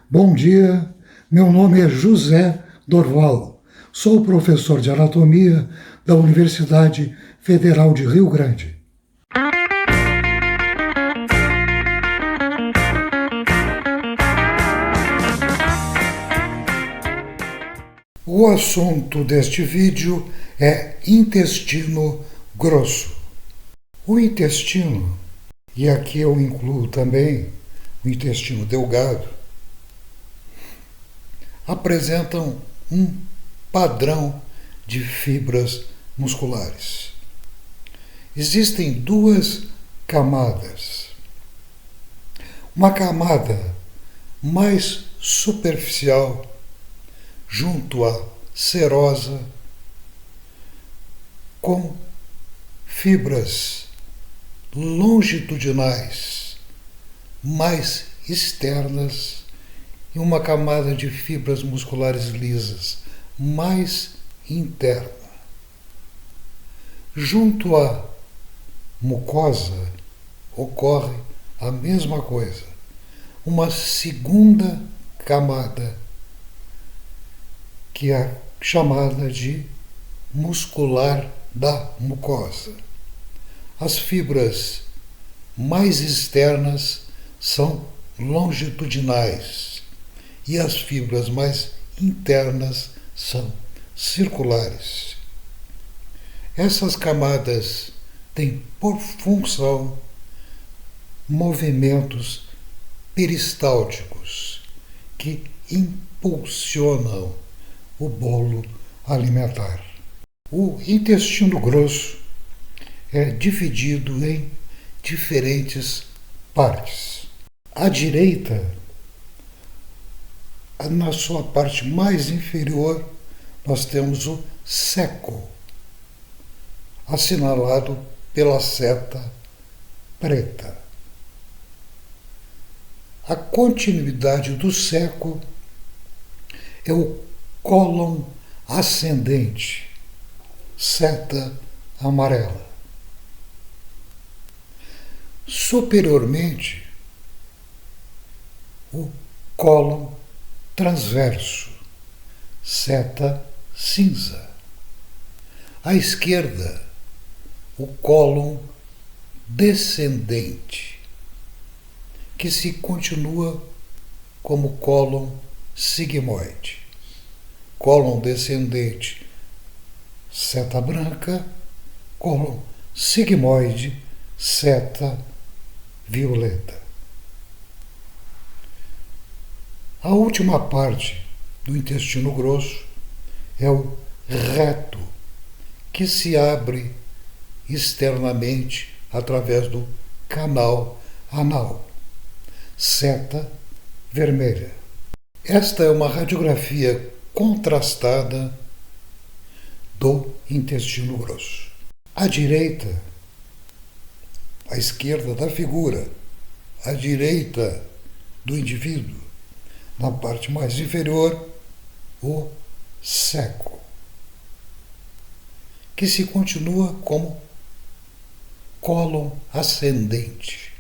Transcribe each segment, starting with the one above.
Bom dia, meu nome é José Dorval, sou professor de anatomia da Universidade Federal de Rio Grande. O assunto deste vídeo é intestino grosso. O intestino, e aqui eu incluo também o intestino delgado, apresentam um padrão de fibras musculares. Existem duas camadas. Uma camada mais superficial, junto à serosa, com fibras longitudinais mais externas e uma camada de fibras musculares lisas mais interna. Junto à mucosa ocorre a mesma coisa, uma segunda camada que é chamada de muscular da mucosa. As fibras mais externas são longitudinais e as fibras mais internas são circulares. Essas camadas têm por função movimentos peristálticos que impulsionam o bolo alimentar. O intestino grosso é dividido em diferentes partes. À direita, na sua parte mais inferior, nós temos o ceco, assinalado pela seta preta. A continuidade do ceco é o cólon ascendente, seta amarela. Superiormente, o cólon transverso, seta cinza. À esquerda, o cólon descendente, que se continua como cólon sigmoide. Cólon descendente, seta branca, cólon sigmoide, seta violeta. A última parte do intestino grosso é o reto, que se abre externamente através do canal anal, seta vermelha. Esta é uma radiografia contrastada do intestino grosso. À direita, à esquerda da figura, à direita do indivíduo, na parte mais inferior, o ceco, que se continua como cólon ascendente.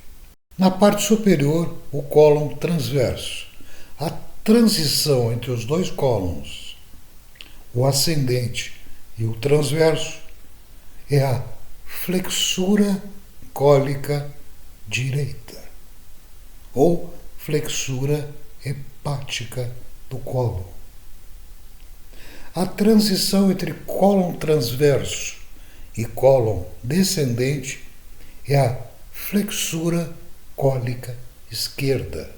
Na parte superior, o cólon transverso. A transição entre os dois cólons, o ascendente e o transverso, é a flexura cólica direita, ou flexura hepática do cólon. A transição entre cólon transverso e cólon descendente é a flexura cólica esquerda,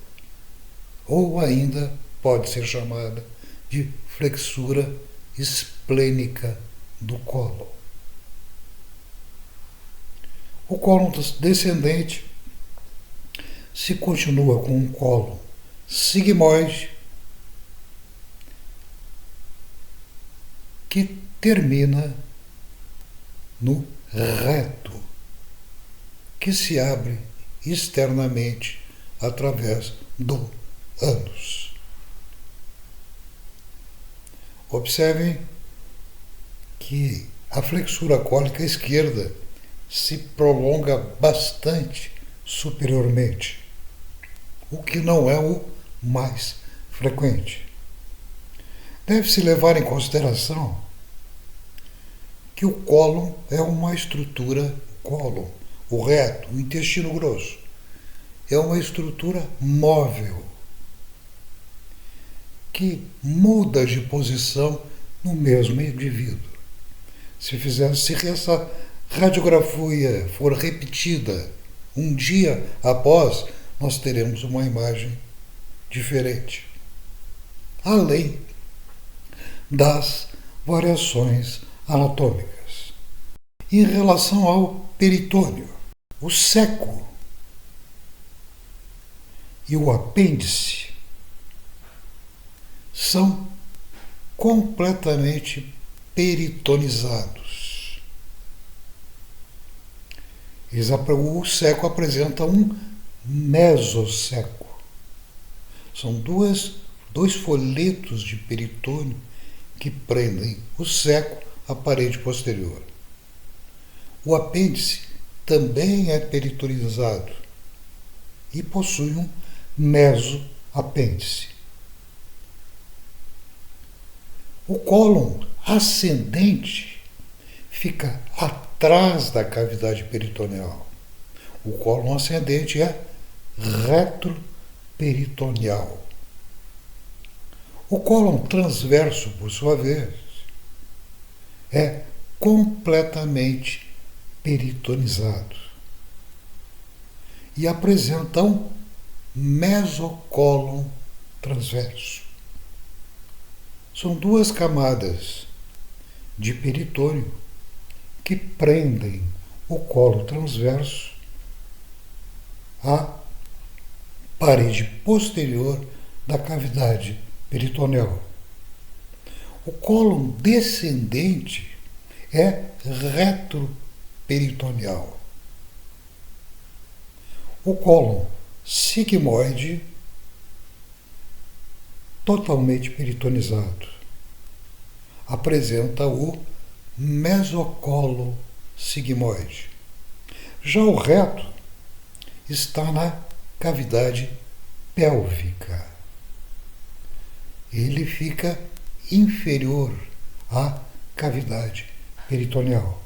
ou ainda pode ser chamada de flexura esplênica do cólon. O cólon descendente se continua com um cólon sigmoide que termina no reto, que se abre externamente através do ânus. Observem que a flexura cólica esquerda se prolonga bastante superiormente, o que não é o mais frequente. Deve-se levar em consideração que o cólon é uma estrutura, o reto, o intestino grosso, é uma estrutura móvel que muda de posição no mesmo indivíduo. Se essa radiografia for repetida um dia após, nós teremos uma imagem diferente. Além das variações anatômicas. Em relação ao peritônio, o seco e o apêndice são completamente peritonizados. O seco apresenta um mesoseco. São dois folhetos de peritônio que prendem o seco à parede posterior. O apêndice também é peritonizado e possui um mesoapêndice. O cólon ascendente fica atrás da cavidade peritoneal. O cólon ascendente é retroperitoneal. O cólon transverso, por sua vez, é completamente peritonizado e apresenta um mesocólon transverso. São duas camadas de peritônio que prendem o colo transverso à parede posterior da cavidade peritoneal. O cólon descendente é retroperitoneal. O cólon sigmoide, totalmente peritonizado, apresenta o mesocolo sigmoide. Já o reto está na cavidade pélvica. Ele fica inferior à cavidade peritoneal.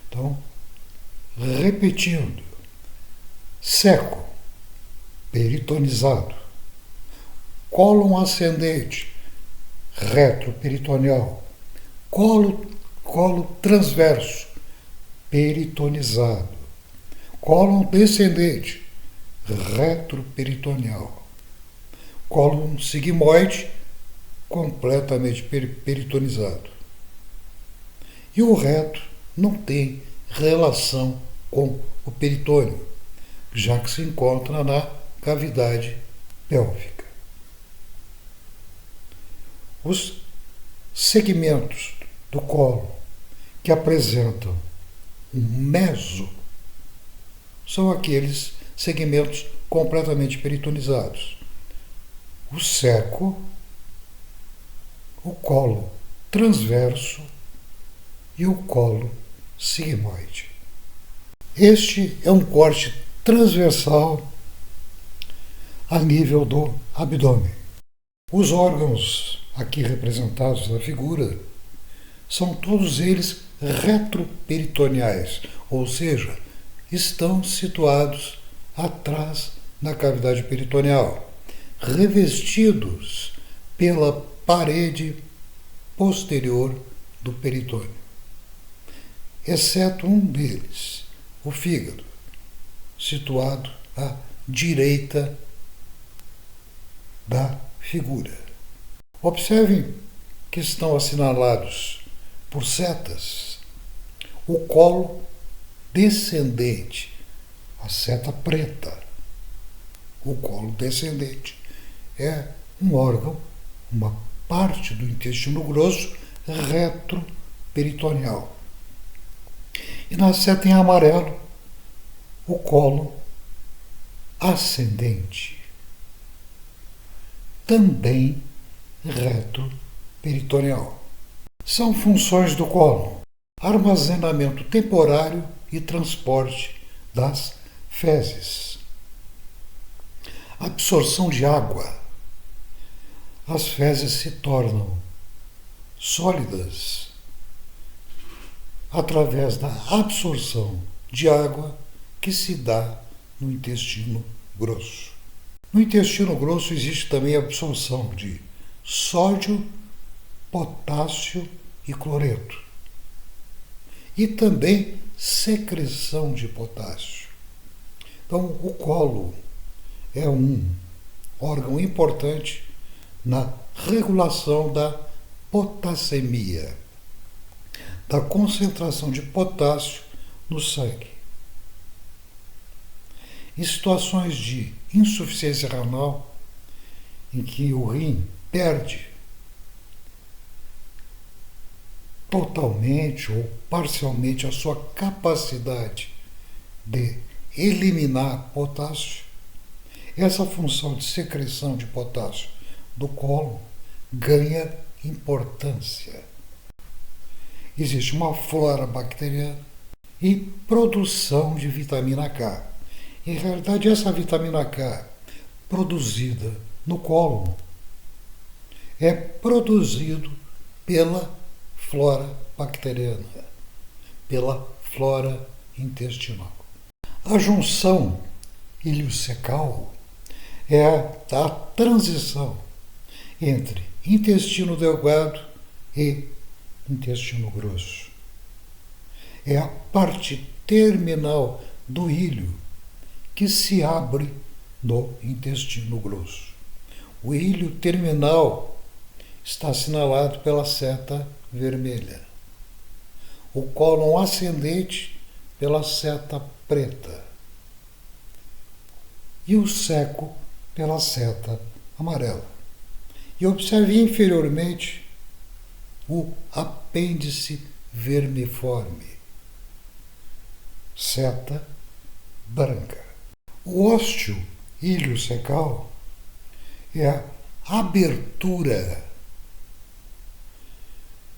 Então, repetindo: seco, peritonizado; cólon ascendente, retroperitoneal; colo transverso, peritonizado; cólon descendente, retroperitoneal; cólon sigmoide, completamente peritonizado. E o reto não tem relação com o peritônio, já que se encontra na cavidade pélvica. Os segmentos do colo que apresentam um meso são aqueles segmentos completamente peritonizados. O seco, o colo transverso e o colo sigmoide. Este é um corte transversal a nível do abdômen. Os órgãos aqui representados na figura são todos eles retroperitoneais, ou seja, estão situados atrás da cavidade peritoneal, revestidos pela parede posterior do peritônio, exceto um deles, o fígado, situado à direita da figura. Observem que estão assinalados por setas o colo descendente, a seta preta. O colo descendente é um órgão, uma parte do intestino grosso retroperitoneal. E na seta em amarelo, o colo ascendente, também retroperitoneal. São funções do cólon: armazenamento temporário e transporte das fezes, absorção de água. As fezes se tornam sólidas através da absorção de água que se dá no intestino grosso. No intestino grosso existe também a absorção de sódio, potássio e cloreto. E também secreção de potássio. Então, o colo é um órgão importante na regulação da potassemia, da concentração de potássio no sangue. Em situações de insuficiência renal, em que o rim perde totalmente ou parcialmente a sua capacidade de eliminar potássio, essa função de secreção de potássio do colo ganha importância. Existe uma flora bacteriana e produção de vitamina K. Em realidade, essa vitamina K produzida no cólon é produzido pela flora bacteriana, pela flora intestinal. A junção iliocecal é a transição entre intestino delgado e intestino grosso. É a parte terminal do ilho que se abre no intestino grosso. O ilho terminal está assinalado pela seta vermelha. O cólon ascendente pela seta preta. E o seco pela seta amarela. E observe inferiormente o apêndice vermiforme. Seta branca. O ósteo iliocecal é a abertura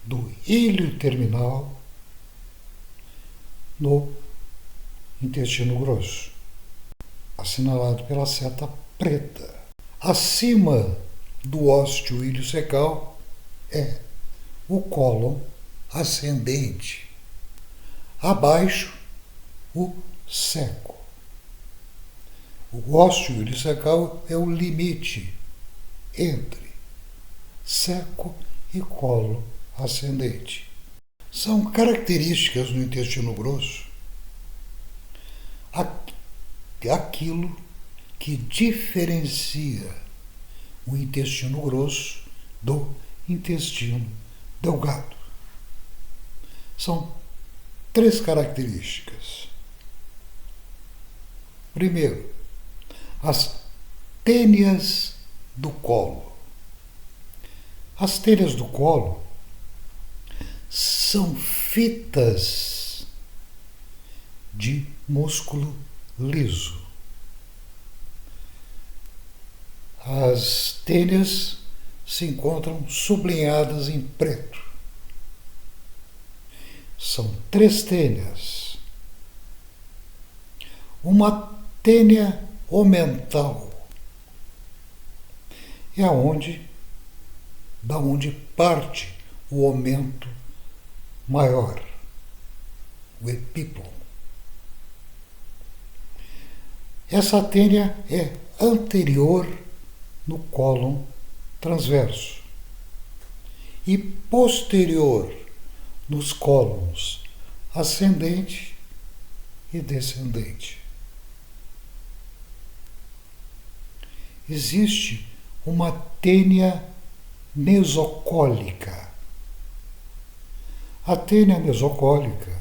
do ilho terminal no intestino grosso, assinalado pela seta preta. Acima do ósteo iliocecal é o cólon ascendente. Abaixo, o seco. O ósteo iliocecal é o limite entre seco e colo ascendente. São características no intestino grosso aquilo que diferencia o intestino grosso do intestino delgado. São 3 características. Primeiro, as tênias do colo. As tênias do colo são fitas de músculo liso. As tênias se encontram sublinhadas em preto. São 3 tênias. Uma tênia omental é da onde parte o omento maior, o epíplon. Essa tênia é anterior no cólon transverso e posterior nos cólons ascendente e descendente. Existe uma tênia mesocólica. A tênia mesocólica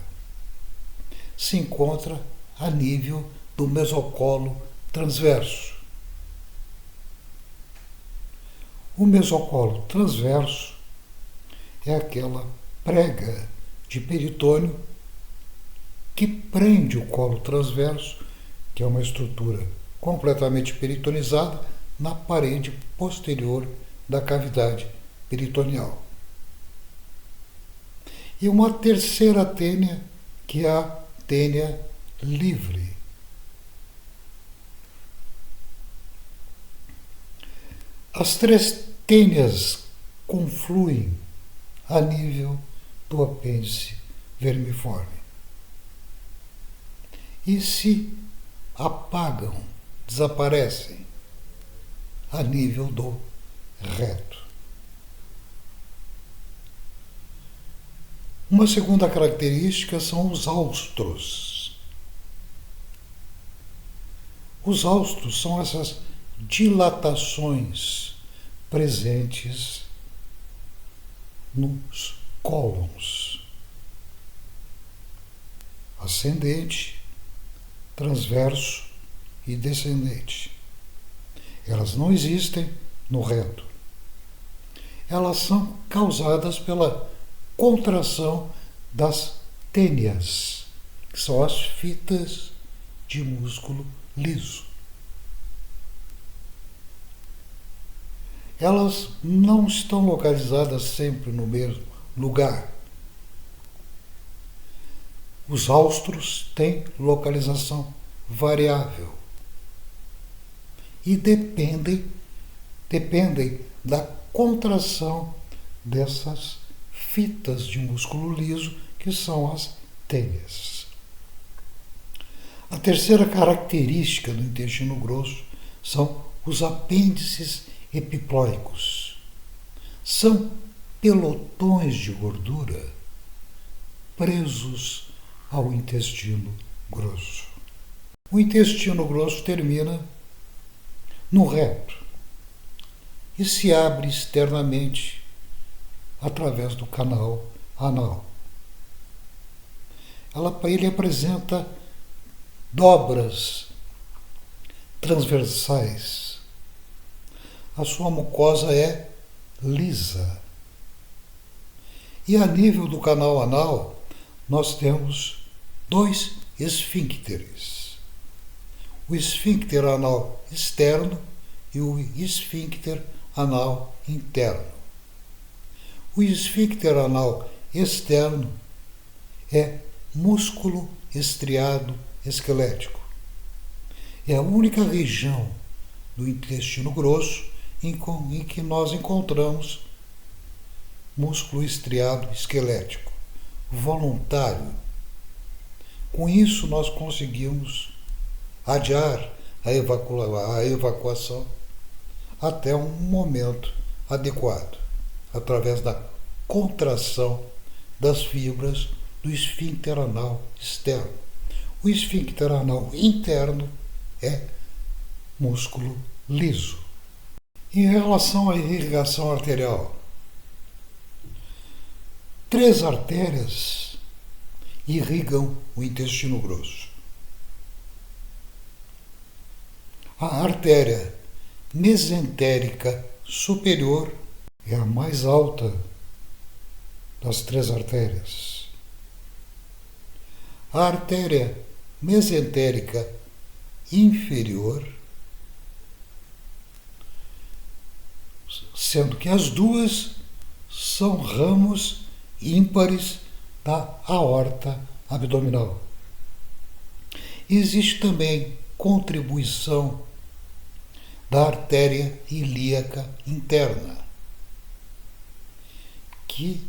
se encontra a nível do mesocolo transverso. O mesocolo transverso é aquela prega de peritônio que prende o colo transverso, que é uma estrutura completamente peritonizada, na parede posterior da cavidade peritoneal. E uma terceira tênia, que é a tênia livre. As três tênias confluem a nível do apêndice vermiforme e se apagam, desaparecem a nível do reto. Uma segunda característica são os austros. Os austros são essas dilatações presentes nos cólons, ascendente, transverso e descendente. Elas não existem no reto. Elas são causadas pela contração das tênias, que são as fitas de músculo liso. Elas não estão localizadas sempre no mesmo lugar. Os austros têm localização variável e dependem da contração dessas fitas de músculo liso, que são as tênias. A terceira característica do intestino grosso são os apêndices epiploicos. São pelotões de gordura presos ao intestino grosso. O intestino grosso termina no reto e se abre externamente através do canal anal. Ele apresenta dobras transversais. A sua mucosa é lisa. E a nível do canal anal, nós temos dois esfíncteres. O esfíncter anal externo e o esfíncter anal interno. O esfíncter anal externo é músculo estriado esquelético. É a única região do intestino grosso em que nós encontramos músculo estriado esquelético, voluntário. Com isso, nós conseguimos adiar a evacuação até um momento adequado, através da contração das fibras do esfíncter anal externo. O esfíncter anal interno é músculo liso. Em relação à irrigação arterial, 3 artérias irrigam o intestino grosso. A artéria mesentérica superior é a mais alta das 3 artérias. A artéria mesentérica inferior, sendo que as duas são ramos ímpares da aorta abdominal. Existe também contribuição da artéria ilíaca interna, que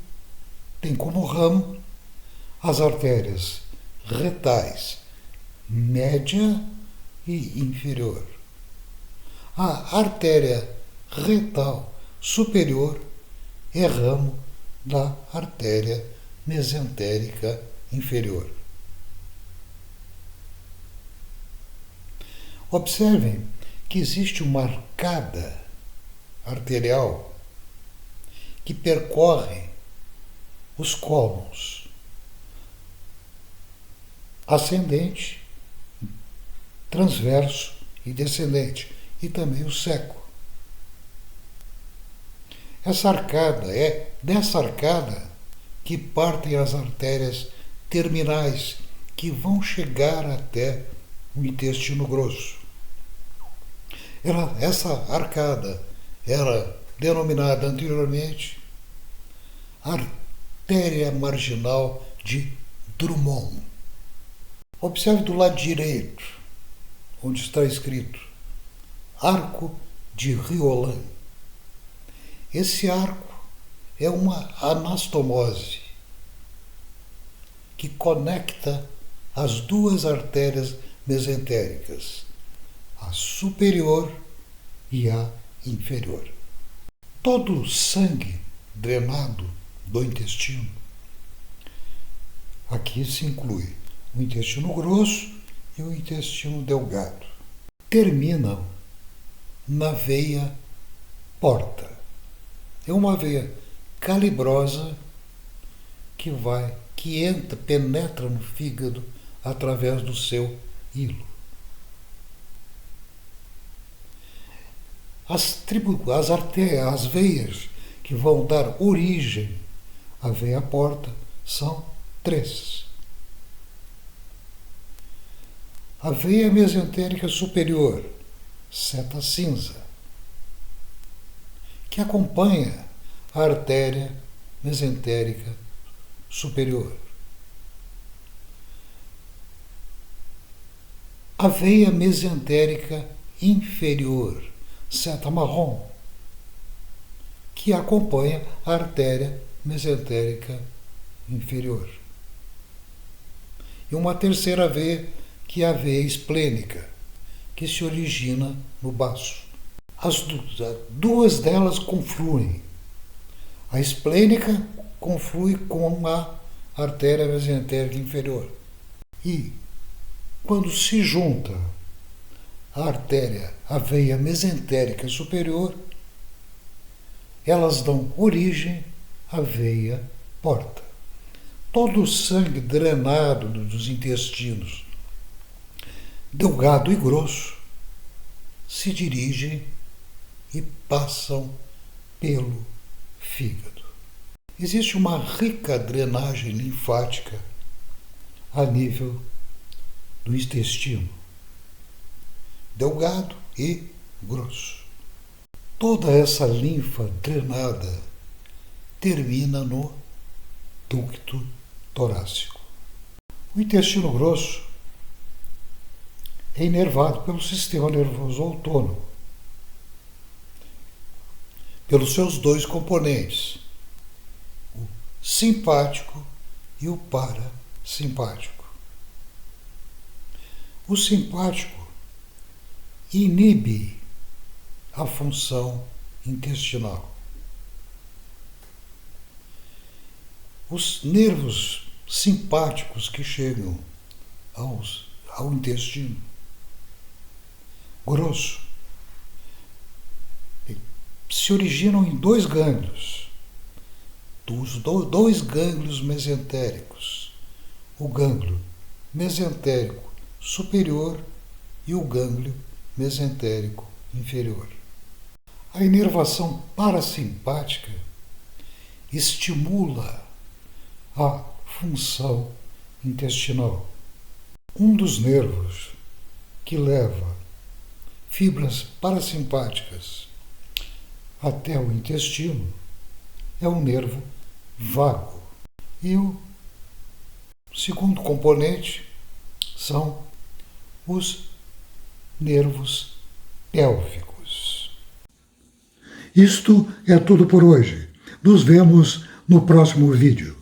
tem como ramo as artérias retais média e inferior. A artéria retal superior é ramo da artéria mesentérica inferior. Observem que existe uma arcada arterial que percorre os cólons ascendente, transverso e descendente, e também o seco. Essa arcada é dessa arcada que partem as artérias terminais que vão chegar até o intestino grosso. Essa arcada era denominada anteriormente artéria marginal de Drummond. Observe do lado direito, onde está escrito Arco de Riolan. Esse arco é uma anastomose que conecta as duas artérias mesentéricas, a superior e a inferior. Todo o sangue drenado do intestino, aqui se inclui o intestino grosso e o intestino delgado, terminam na veia porta. É uma veia calibrosa que penetra no fígado através do seu hilo. As veias que vão dar origem à veia porta são 3. A veia mesentérica superior, seta cinza, que acompanha a artéria mesentérica superior. A veia mesentérica inferior, seta marrom, que acompanha a artéria mesentérica inferior. E uma terceira veia, que é a veia esplênica, que se origina no baço. As duas delas confluem. A esplênica conflui com a artéria mesentérica inferior. E, quando se junta a veia mesentérica superior, elas dão origem à veia porta. Todo o sangue drenado dos intestinos, delgado e grosso, se dirigem e passam pelo fígado. Existe uma rica drenagem linfática a nível do intestino, delgado e grosso. Toda essa linfa drenada termina no ducto torácico. O intestino grosso é inervado pelo sistema nervoso autônomo, pelos seus 2 componentes, o simpático e o parasimpático. O simpático inibe a função intestinal. Os nervos simpáticos que chegam ao intestino grosso se originam em 2 gânglios, os 2 gânglios mesentéricos, o gânglio mesentérico superior e o gânglio mesentérico inferior. A inervação parasimpática estimula a função intestinal. Um dos nervos que leva fibras parasimpáticas até o intestino é o nervo vago. E o segundo componente são os nervos pélvicos. Isto é tudo por hoje. Nos vemos no próximo vídeo.